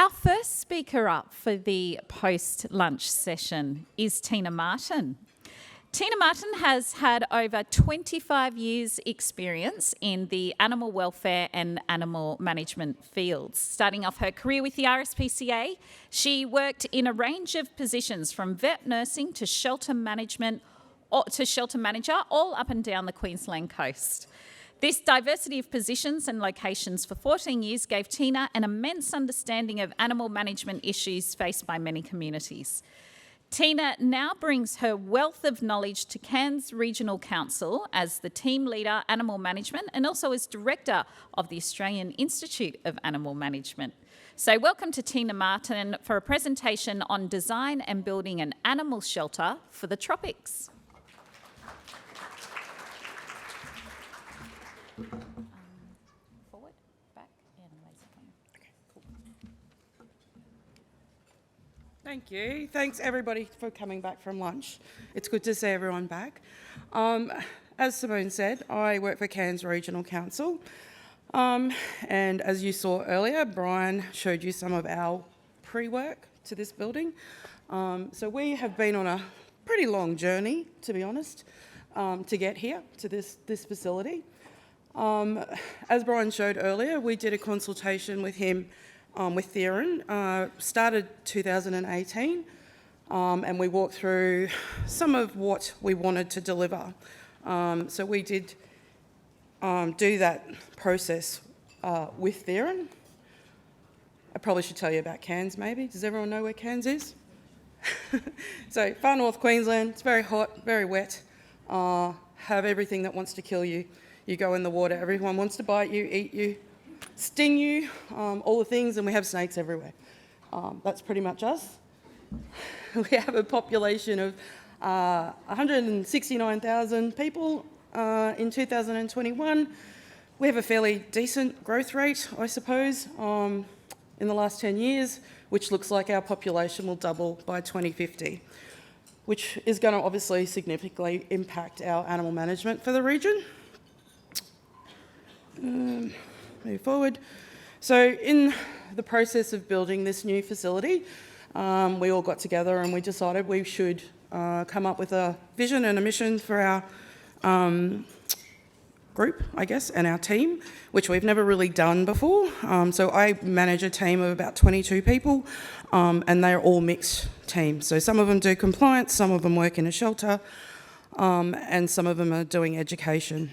Our first speaker up for the post-lunch session is Tina Martin. Tina Martin has had over 25 years' experience in the animal welfare and animal management fields. Starting off her career with the RSPCA, she worked in a range of positions from vet nursing to shelter management to shelter manager, all up and down the Queensland coast. This diversity of positions and locations for 14 years gave Tina an immense understanding of animal management issues faced by many communities. Tina now brings her wealth of knowledge to Cairns Regional Council as the team leader, animal management, and also as director of the Australian Institute of Animal Management. So welcome to Tina Martin for a presentation on design and building an animal shelter for the tropics. Forward, back, and laser pointer. Okay, cool. Thank you. Thanks everybody for coming back from lunch. It's good to see everyone back. As Simone said, I work for Cairns Regional Council. And as you saw earlier, Brian showed you some of our pre-work to this building. So we have been on a pretty long journey, to be honest, to get here to this facility. As Brian showed earlier, we did a consultation with him, with Theron, started 2018, and we walked through some of what we wanted to deliver. So we did do that process with Theron. I probably should tell you about Cairns maybe. Does everyone know where Cairns is? So far north Queensland, it's very hot, very wet, have everything that wants to kill you. You go in the water, everyone wants to bite you, eat you, sting you, all the things, and we have snakes everywhere. That's pretty much us. We have a population of 169,000 people in 2021. We have a fairly decent growth rate, I suppose, in the last 10 years, which looks like our population will double by 2050, which is going to obviously significantly impact our animal management for the region. Move forward. So in the process of building this new facility, we all got together and we decided we should come up with a vision and a mission for our group, I guess, and our team, which we've never really done before. So I manage a team of about 22 people, and they're all mixed teams. So some of them do compliance, some of them work in a shelter, and some of them are doing education.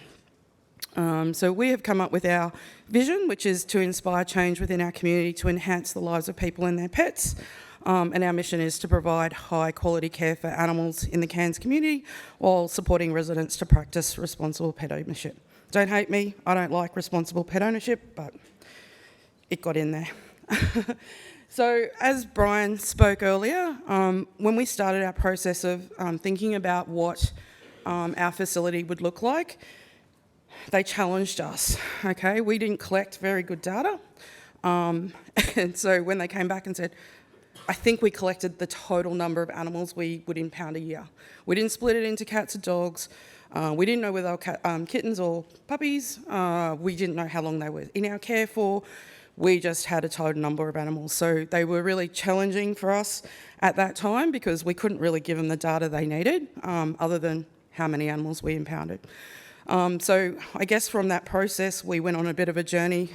So we have come up with our vision, which is to inspire change within our community to enhance the lives of people and their pets. And our mission is to provide high quality care for animals in the Cairns community while supporting residents to practice responsible pet ownership. Don't hate me, I don't like responsible pet ownership, but it got in there. So as Brian spoke earlier, when we started our process of thinking about what our facility would look like, they challenged us, okay? We didn't collect very good data. And so when they came back and said, I think we collected the total number of animals we would impound a year. We didn't split it into cats or dogs. We didn't know whether they were kittens or puppies. We didn't know how long they were in our care for. We just had a total number of animals. So they were really challenging for us at that time because we couldn't really give them the data they needed, other than how many animals we impounded. So I guess from that process, we went on a bit of a journey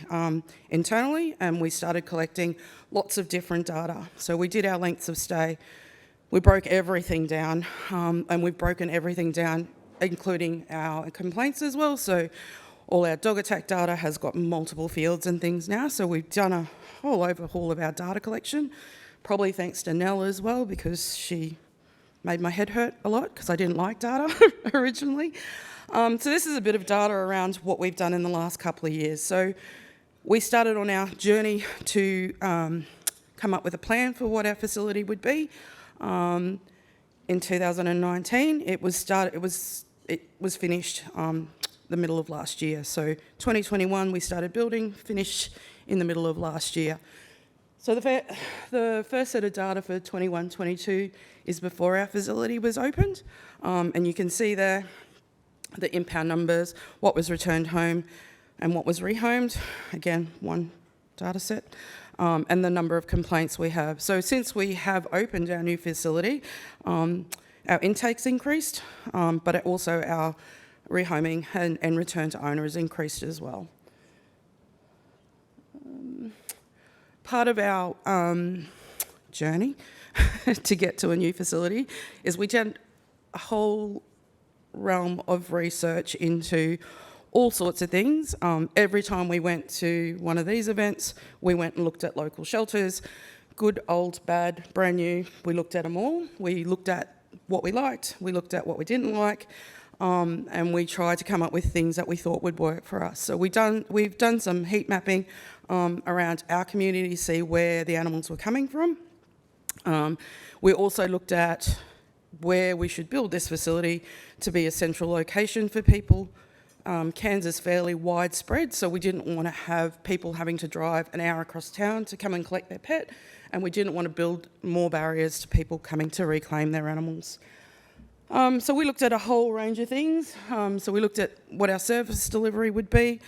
internally and we started collecting lots of different data. So we did our lengths of stay. We broke everything down and we've broken everything down, including our complaints as well. So all our dog attack data has got multiple fields and things now. So we've done a whole overhaul of our data collection, probably thanks to Nell as well, because she made my head hurt a lot because I didn't like data originally. So this is a bit of data around what we've done in the last couple of years. So we started on our journey to come up with a plan for what our facility would be. In 2019, it was finished the middle of last year. So 2021 we started building, finished in the middle of last year. So the first set of data for 21-22 is before our facility was opened, and you can see there the impound numbers, what was returned home and what was rehomed. Again, one data set. and the number of complaints we have. So since we have opened our new facility, our intake's increased, but also our rehoming and return to owner has increased as well. Part of our journey to get to a new facility is we did a whole realm of research into all sorts of things. Every time we went to one of these events, we went and looked at local shelters, good, old, bad, brand new. We looked at them all. We looked at what we liked, we looked at what we didn't like, and we tried to come up with things that we thought would work for us. So we've done some heat mapping around our community to see where the animals were coming from. We also looked at where we should build this facility to be a central location for people. Cairns is fairly widespread, so we didn't want to have people having to drive an hour across town to come and collect their pet, and we didn't want to build more barriers to people coming to reclaim their animals. So we looked at a whole range of things. So we looked at what our service delivery would be.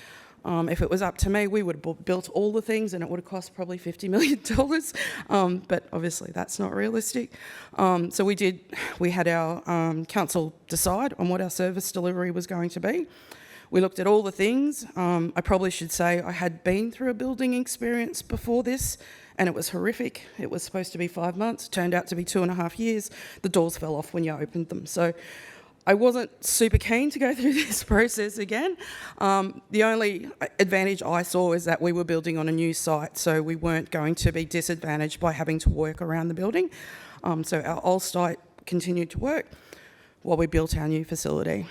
If it was up to me, we would have built all the things and it would have cost probably $50 million, but obviously that's not realistic. So we had our council decide on what our service delivery was going to be. We looked at all the things. I probably should say I had been through a building experience before this and it was horrific. It was supposed to be 5 months, turned out to be 2.5 years. The doors fell off when you opened them. So I wasn't super keen to go through this process again. The only advantage I saw is that we were building on a new site, so we weren't going to be disadvantaged by having to work around the building. So our old site continued to work while we built our new facility.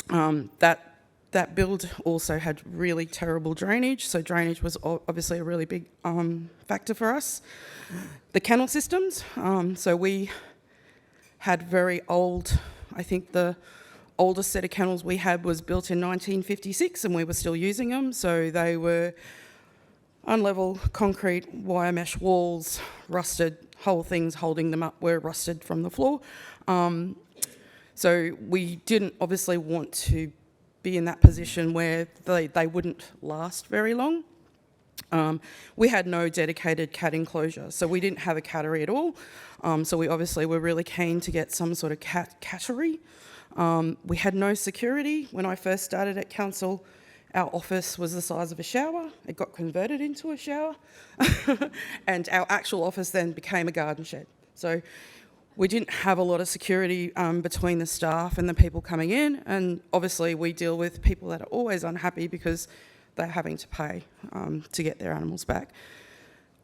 That build also had really terrible drainage, so drainage was obviously a really big factor for us. The kennel systems, so we had very old, I think the oldest set of kennels we had was built in 1956 and we were still using them, so they were unlevel concrete, wire mesh walls, rusted, whole things holding them up were rusted from the floor. So we didn't obviously want to be in that position where they wouldn't last very long. We had no dedicated cat enclosure, so we didn't have a cattery at all. So we obviously were really keen to get some sort of cattery. We had no security. When I first started at council, our office was the size of a shower. It got converted into a shower. And our actual office then became a garden shed. So we didn't have a lot of security between the staff and the people coming in. And obviously we deal with people that are always unhappy because they're having to pay to get their animals back.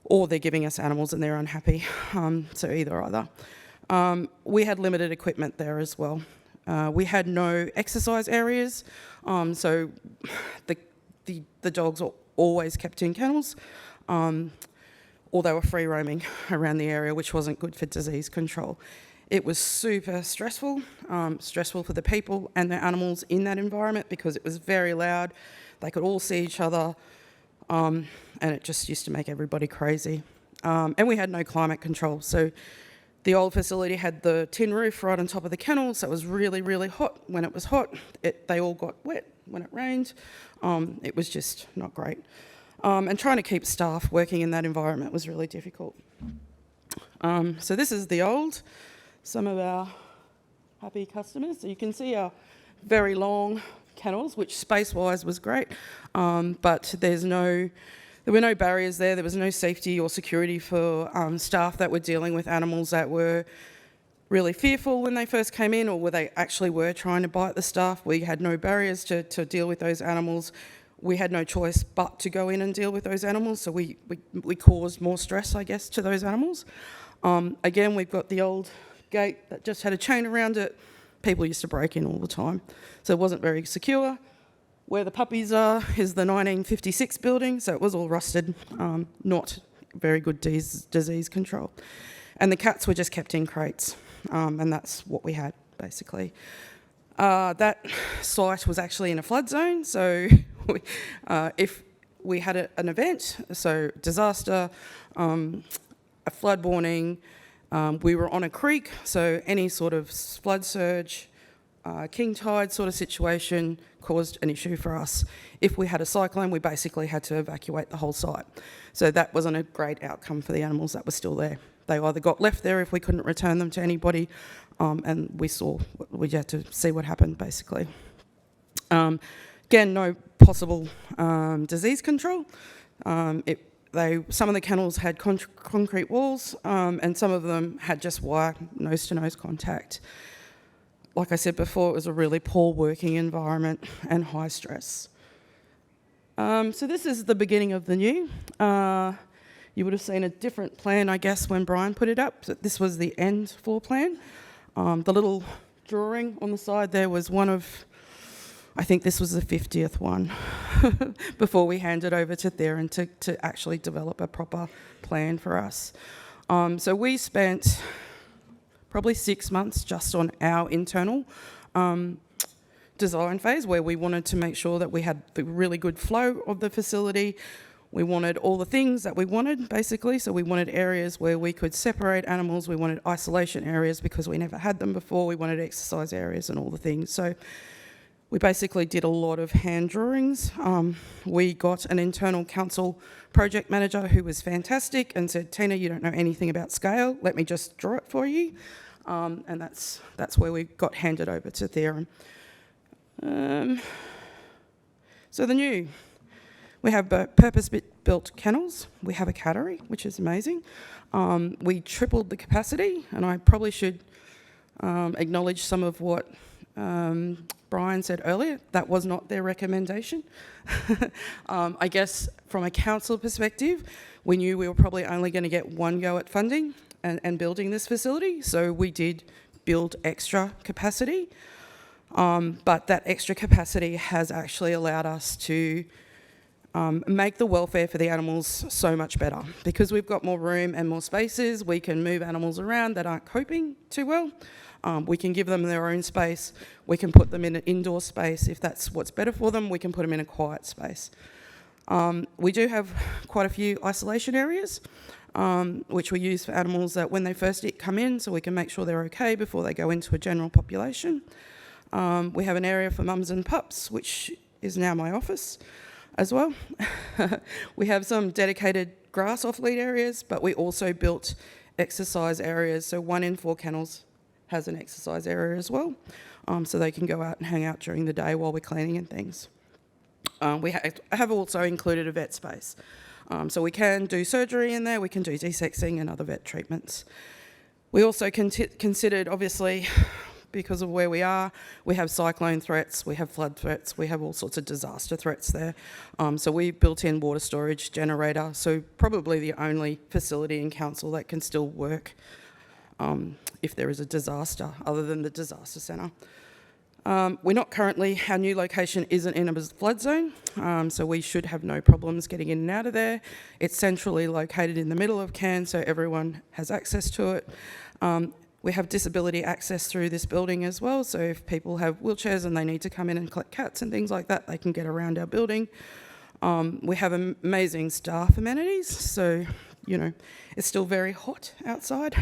Or they're giving us animals and they're unhappy. So either. We had limited equipment there as well. We had no exercise areas. So the dogs were always kept in kennels. Or they were free roaming around the area, which wasn't good for disease control. It was super stressful for the people and the animals in that environment because it was very loud. They could all see each other, and it just used to make everybody crazy. And we had no climate control. So the old facility had the tin roof right on top of the kennel, so it was really, really hot. When it was hot, they all got wet. When it rained, it was just not great. And trying to keep staff working in that environment was really difficult. So this is the old, some of our happy customers. So you can see our very long kennels, which space-wise was great, but there were no barriers there. There was no safety or security for staff that were dealing with animals that were really fearful when they first came in, or where they actually were trying to bite the staff. We had no barriers to deal with those animals. We had no choice but to go in and deal with those animals, so we caused more stress, I guess, to those animals. Again, we've got the old gate that just had a chain around it. People used to break in all the time, so it wasn't very secure. Where the puppies are is the 1956 building, so it was all rusted, not very good disease control. And the cats were just kept in crates, and that's what we had, basically. That site was actually in a flood zone, so if we had an event, so disaster, a flood warning, we were on a creek, so any sort of flood surge, king tide sort of situation caused an issue for us. If we had a cyclone, we basically had to evacuate the whole site. So that wasn't a great outcome for the animals that were still there. They either got left there if we couldn't return them to anybody, and we had to see what happened basically. Again, no possible disease control. Some of the kennels had concrete walls, and some of them had just wire nose-to-nose contact. Like I said before, it was a really poor working environment and high stress. So this is the beginning of the new. You would have seen a different plan, I guess, when Brian put it up. So this was the end floor plan. The little drawing on the side there was one of, I think this was the 50th one, before we handed over to Theron to actually develop a proper plan for us. So we spent probably 6 months just on our internal design phase, where we wanted to make sure that we had the really good flow of the facility. We wanted all the things that we wanted, basically. So we wanted areas where we could separate animals. We wanted isolation areas because we never had them before. We wanted exercise areas and all the things. So we basically did a lot of hand drawings. We got an internal council project manager who was fantastic and said, Tina, you don't know anything about scale. Let me just draw it for you. And that's where we got handed over to Theron. So the new, we have purpose-built kennels. We have a cattery, which is amazing. We tripled the capacity, and I probably should acknowledge some of what Brian said earlier. That was not their recommendation. I guess from a council perspective, we knew we were probably only going to get one go at funding and building this facility, so we did build extra capacity. But that extra capacity has actually allowed us to make the welfare for the animals so much better. Because we've got more room and more spaces, we can move animals around that aren't coping too well. We can give them their own space. We can put them in an indoor space. If that's what's better for them, we can put them in a quiet space. We do have quite a few isolation areas, which we use for animals that when they first come in, so we can make sure they're okay before they go into a general population. We have an area for mums and pups, which is now my office as well. We have some dedicated grass off-lead areas, but we also built exercise areas. So 1 in 4 kennels has an exercise area as well, so they can go out and hang out during the day while we're cleaning and things. We have also included a vet space. So we can do surgery in there, we can do desexing and other vet treatments. We also considered, obviously, because of where we are, we have cyclone threats, we have flood threats, we have all sorts of disaster threats there. So we built in water storage generator, so probably the only facility in council that can still work if there is a disaster, other than the disaster centre. We're not currently, our new location isn't in a flood zone, so we should have no problems getting in and out of there. It's centrally located in the middle of Cairns, so everyone has access to it. We have disability access through this building as well, so if people have wheelchairs and they need to come in and collect cats and things like that, they can get around our building. We have amazing staff amenities, so, you know, it's still very hot outside,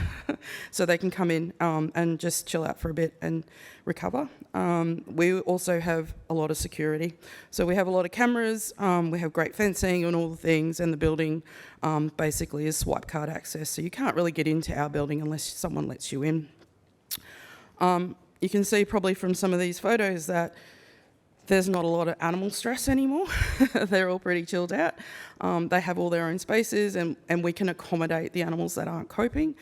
so they can come in and just chill out for a bit and recover. We also have a lot of security. So we have a lot of cameras, we have great fencing and all the things, and the building basically is swipe card access, so you can't really get into our building unless someone lets you in. You can see probably from some of these photos that there's not a lot of animal stress anymore. They're all pretty chilled out. They have all their own spaces, and we can accommodate the animals that aren't coping.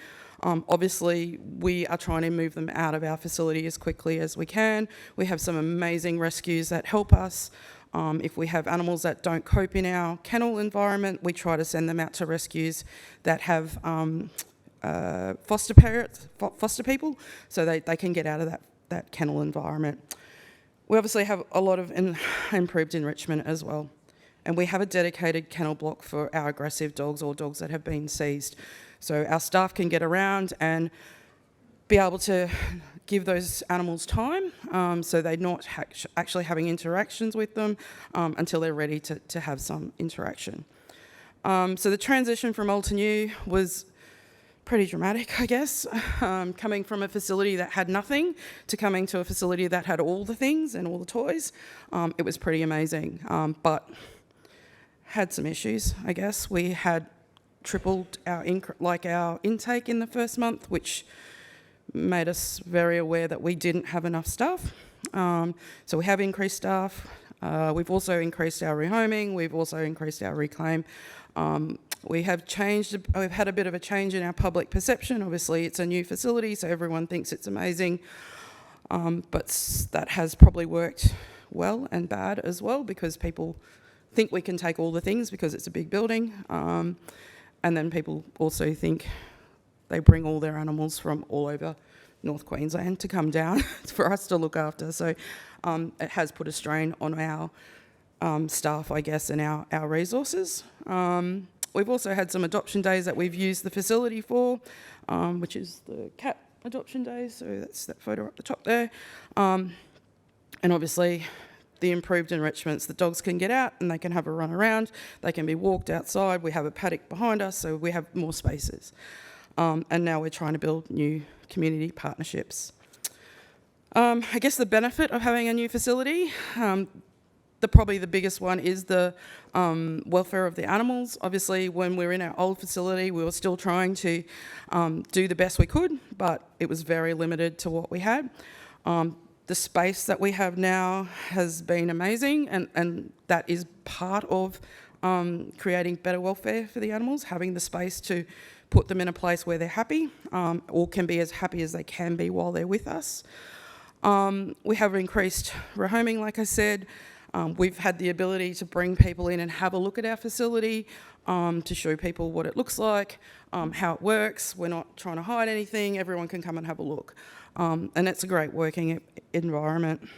Obviously, we are trying to move them out of our facility as quickly as we can. We have some amazing rescues that help us. If we have animals that don't cope in our kennel environment, we try to send them out to rescues that have foster people, so they can get out of that kennel environment. We obviously have a lot of improved enrichment as well. And we have a dedicated kennel block for our aggressive dogs or dogs that have been seized. So our staff can get around and be able to give those animals time, so they're not actually having interactions with them until they're ready to have some interaction. So the transition from old to new was pretty dramatic, I guess, coming from a facility that had nothing to coming to a facility that had all the things and all the toys. It was pretty amazing, but had some issues, I guess. We had tripled our intake in the first month, which made us very aware that we didn't have enough staff. So we have increased staff. We've also increased our rehoming. We've also increased our reclaim. We've had a bit of a change in our public perception. Obviously, it's a new facility, so everyone thinks it's amazing. But that has probably worked well and bad as well, because people think we can take all the things because it's a big building. And then people also think they bring all their animals from all over North Queensland to come down for us to look after. So it has put a strain on our staff, I guess, and our resources. We've also had some adoption days that we've used the facility for, which is the cat adoption days. So that's that photo up the top there. And obviously the improved enrichments, the dogs can get out and they can have a run around. They can be walked outside. We have a paddock behind us, so we have more spaces. And now we're trying to build new community partnerships. I guess the benefit of having a new facility, probably the biggest one is the welfare of the animals. Obviously, when we were in our old facility, we were still trying to do the best we could, but it was very limited to what we had. The space that we have now has been amazing, and that is part of creating better welfare for the animals, having the space to put them in a place where they're happy, or can be as happy as they can be while they're with us. We have increased rehoming, like I said. We've had the ability to bring people in and have a look at our facility, to show people what it looks like, how it works. We're not trying to hide anything. Everyone can come and have a look. And it's a great working environment.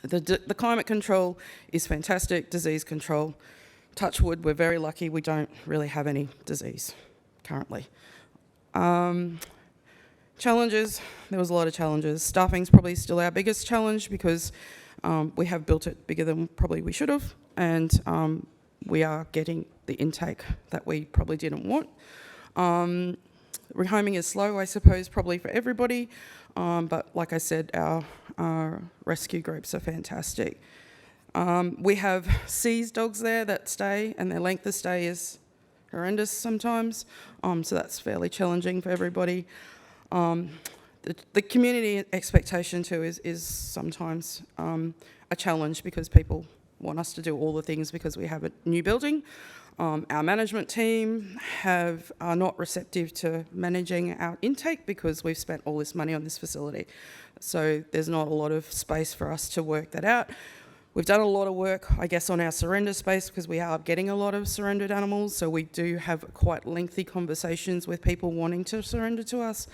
The climate control is fantastic. Disease control, touch wood, we're very lucky we don't really have any disease currently. Challenges, there was a lot of challenges. Staffing's probably still our biggest challenge, because we have built it bigger than probably we should have, and we are getting the intake that we probably didn't want. Rehoming is slow, I suppose, probably for everybody, but like I said, our rescue groups are fantastic. We have seized dogs there that stay, and their length of stay is horrendous sometimes, so that's fairly challenging for everybody. The community expectation too is sometimes a challenge, because people want us to do all the things because we have a new building. Our management team are not receptive to managing our intake because we've spent all this money on this facility. So there's not a lot of space for us to work that out. We've done a lot of work, I guess, on our surrender space, because we are getting a lot of surrendered animals. So we do have quite lengthy conversations with people wanting to surrender to us.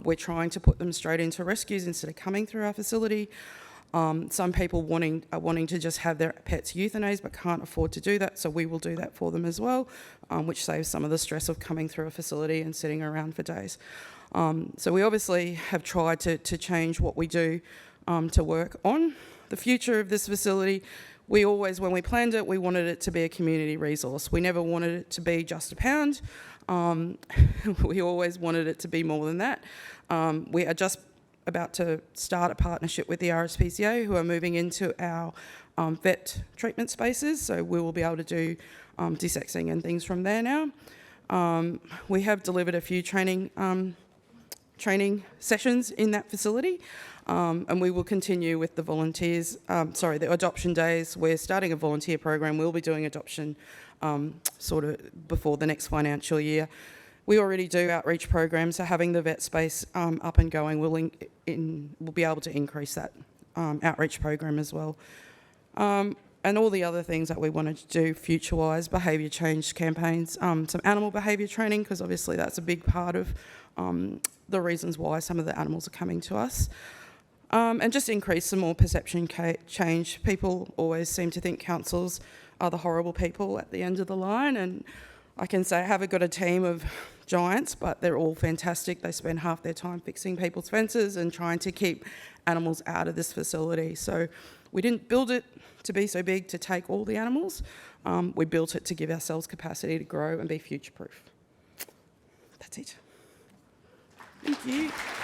We're trying to put them straight into rescues instead of coming through our facility. Some people are wanting to just have their pets euthanized but can't afford to do that, so we will do that for them as well, which saves some of the stress of coming through a facility and sitting around for days. So we obviously have tried to change what we do to work on the future of this facility. We always, when we planned it, we wanted it to be a community resource. We never wanted it to be just a pound. We always wanted it to be more than that. We are just about to start a partnership with the RSPCA, who are moving into our vet treatment spaces, so we will be able to do desexing and things from there now. We have delivered a few training sessions in that facility, and we will continue with the the adoption days. We're starting a volunteer program. We'll be doing adoption sort of before the next financial year. We already do outreach programs, so having the vet space up and going will be able to increase that outreach program as well. And all the other things that we wanted to do future-wise, behaviour change campaigns, some animal behaviour training, because obviously that's a big part of the reasons why some of the animals are coming to us. And just increase some more perception change. People always seem to think councils are the horrible people at the end of the line, and I can say I haven't got a team of giants, but they're all fantastic. They spend half their time fixing people's fences and trying to keep animals out of this facility. So we didn't build it to be so big to take all the animals. We built it to give ourselves capacity to grow and be future-proof. That's it. Thank you.